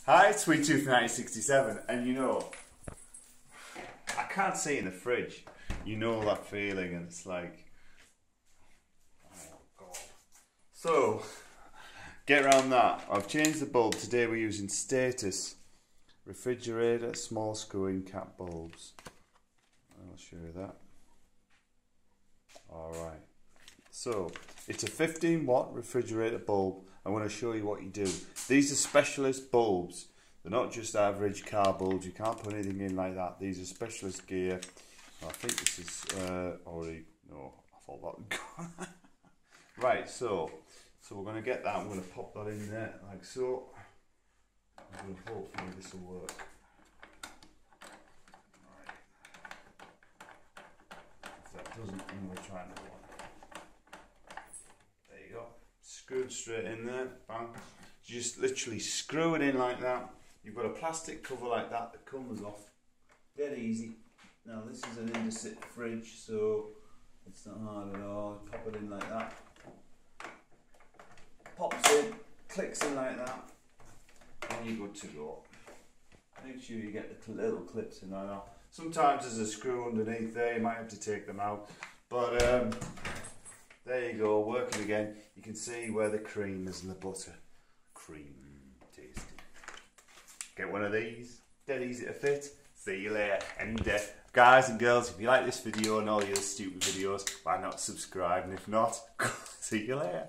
Hi, Sweet Tooth 1967, and you know, I can't see in the fridge. You know that feeling, and it's like, oh god. So, get around that. I've changed the bulb. Today we're using Status refrigerator small screw-in cap bulbs. I'll show you that. Alright. So, it's a 15-watt refrigerator bulb. I'm going to show you what you do. These are specialist bulbs. They're not just average car bulbs. You can't put anything in like that. These are specialist gear. I think this is already... No, I thought that would go. Right, so we're going to get that. I'm going to pop that in there like so. And hopefully this will work. Right. If that doesn't, then we'll try another one. There you go. Screwed straight in there. Bang. Just literally screw it in like that. You've got a plastic cover like that that comes off. Dead easy. Now this is an Indesit fridge, so it's not hard at all. Pop it in like that. Pops in, clicks in like that, and you're good to go. Make sure you get the little clips in like that. Sometimes there's a screw underneath there, you might have to take them out. But there you go, working again. You can see where the cream is and the butter. Cream, tasty. Get one of these, dead easy to fit. See you later. And guys and girls, if you like this video and all the other stupid videos, why not subscribe? And if not, see you later.